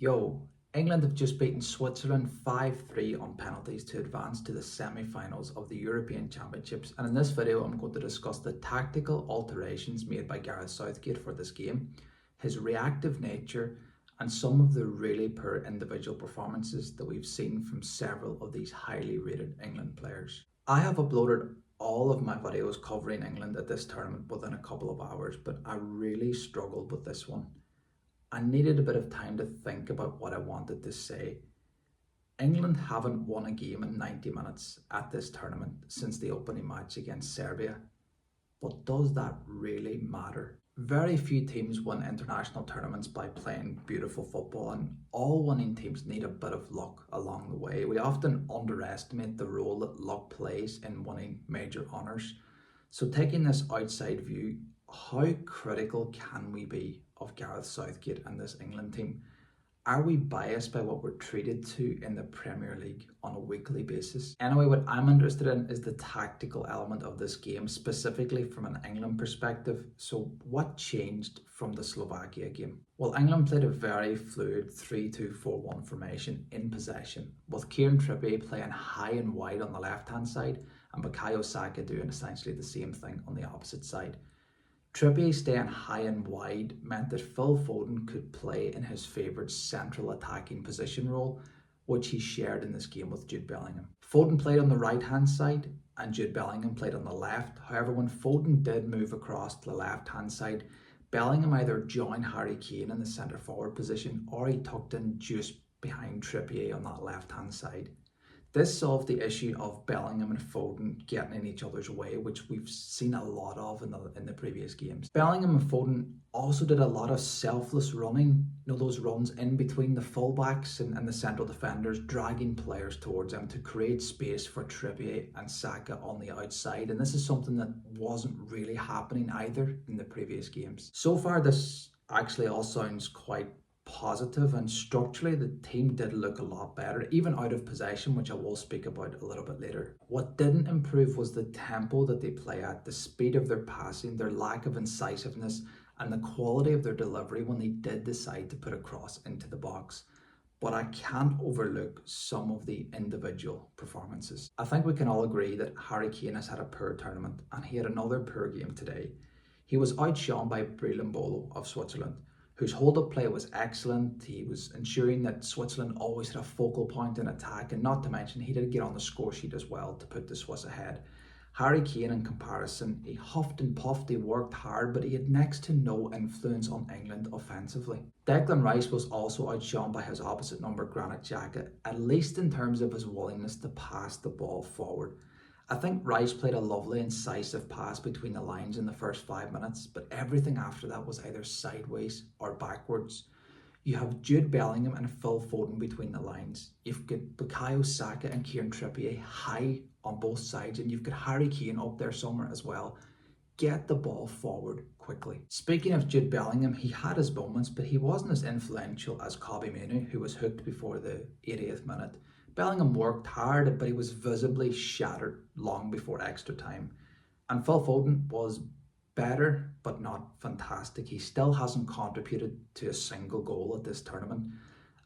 Yo, England have just beaten Switzerland 5-3 on penalties to advance to the semi-finals of the European Championships, and in this video I'm going to discuss the tactical alterations made by Gareth Southgate for this game, his reactive nature, and some of the really poor individual performances that we've seen from several of these highly rated England players. I have uploaded all of my videos covering England at this tournament within a couple of hours, but I really struggled with this one. I needed a bit of time to think about what I wanted to say. England haven't won a game in 90 minutes at this tournament since the opening match against Serbia. But does that really matter? Very few teams win international tournaments by playing beautiful football, and all winning teams need a bit of luck along the way. We often underestimate the role that luck plays in winning major honours. So taking this outside view, how critical can we be of Gareth Southgate and this England team? Are we biased by what we're treated to in the Premier League on a weekly basis? Anyway, what I'm interested in is the tactical element of this game, specifically from an England perspective. So what changed from the Slovakia game? Well, England played a very fluid 3-2-4-1 formation in possession, with Kieran Trippier playing high and wide on the left-hand side and Bukayo Saka doing essentially the same thing on the opposite side. Trippier staying high and wide meant that Phil Foden could play in his favourite central attacking position role, which he shared in this game with Jude Bellingham. Foden played on the right hand side and Jude Bellingham played on the left. However, when Foden did move across to the left hand side, Bellingham either joined Harry Kane in the centre forward position or he tucked in just behind Trippier on that left hand side. This solved the issue of Bellingham and Foden getting in each other's way, which we've seen a lot of in the previous games. Bellingham and Foden also did a lot of selfless running, those runs in between the fullbacks and the central defenders, dragging players towards them to create space for Trippier and Saka on the outside. And this is something that wasn't really happening either in the previous games. So far, this actually all sounds quite positive, and structurally the team did look a lot better, even out of possession, which I will speak about a little bit later. What didn't improve was the tempo that they play at, the speed of their passing, their lack of incisiveness, and the quality of their delivery when they did decide to put a cross into the box. But I can't overlook some of the individual performances. I think we can all agree that Harry Kane has had a poor tournament, and he had another poor game today. He was outshone by Breel Embolo of Switzerland, whose hold-up play was excellent. He was ensuring that Switzerland always had a focal point in attack, and not to mention he did get on the score sheet as well to put the Swiss ahead. Harry Kane, in comparison, he huffed and puffed, he worked hard, but he had next to no influence on England offensively. Declan Rice was also outshone by his opposite number, Granit Xhaka, at least in terms of his willingness to pass the ball forward. I think Rice played a lovely incisive pass between the lines in the first 5 minutes, but everything after that was either sideways or backwards. You have Jude Bellingham and Phil Foden between the lines. You've got Bukayo Saka and Kieran Trippier high on both sides, and you've got Harry Kane up there somewhere as well. Get the ball forward quickly. Speaking of Jude Bellingham, he had his moments, but he wasn't as influential as Kobbie Mainoo, who was hooked before the 80th minute. Bellingham worked hard, but he was visibly shattered long before extra time. And Phil Foden was better, but not fantastic. He still hasn't contributed to a single goal at this tournament.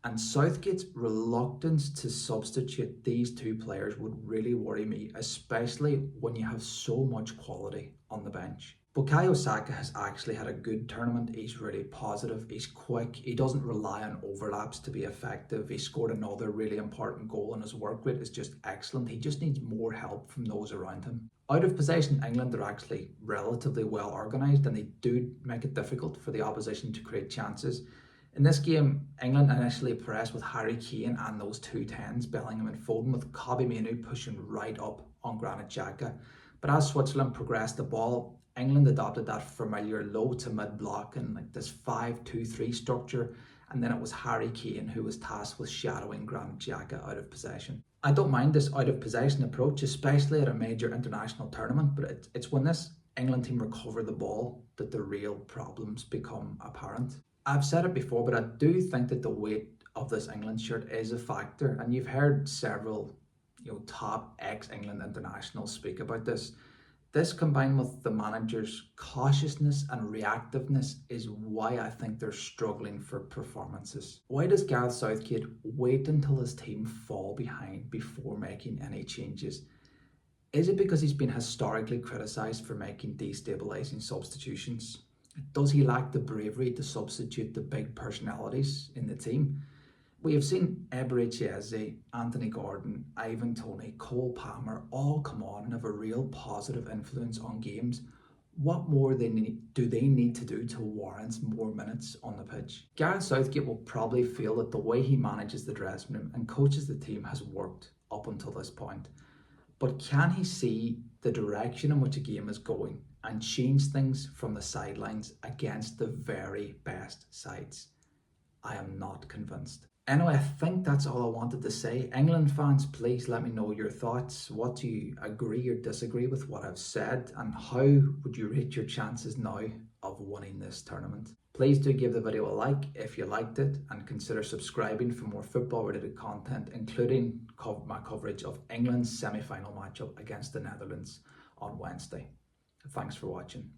And Southgate's reluctance to substitute these two players would really worry me, especially when you have so much quality on the bench. Bukayo Saka has actually had a good tournament. He's really positive, he's quick, he doesn't rely on overlaps to be effective. He scored another really important goal and his work rate is just excellent. He just needs more help from those around him. Out of possession, England are actually relatively well organised, and they do make it difficult for the opposition to create chances. In this game, England initially pressed with Harry Kane and those two tens, Bellingham and Foden, with Kobbie Mainoo pushing right up on Granit Xhaka. But as Switzerland progressed the ball, England adopted that familiar low to mid block and like this 5-2-3 structure, and then it was Harry Kane who was tasked with shadowing Granit Xhaka out of possession. I don't mind this out of possession approach, especially at a major international tournament, but it's when this England team recover the ball that the real problems become apparent. I've said it before, but I do think that the weight of this England shirt is a factor, and you've heard several top ex-England internationals speak about this. This combined with the manager's cautiousness and reactiveness is why I think they're struggling for performances. Why does Gareth Southgate wait until his team fall behind before making any changes? Is it because he's been historically criticised for making destabilising substitutions? Does he lack the bravery to substitute the big personalities in the team? We have seen Eberechi, Anthony Gordon, Ivan Toney, Cole Palmer all come on and have a real positive influence on games. What more do they need to do to warrant more minutes on the pitch? Gareth Southgate will probably feel that the way he manages the dressing room and coaches the team has worked up until this point. But can he see the direction in which a game is going and change things from the sidelines against the very best sides? I am not convinced. Anyway, I think that's all I wanted to say. England fans, please let me know your thoughts. What do you agree or disagree with what I've said? And how would you rate your chances now of winning this tournament? Please do give the video a like if you liked it, and consider subscribing for more football related content, including my coverage of England's semi-final matchup against the Netherlands on Wednesday. Thanks for watching.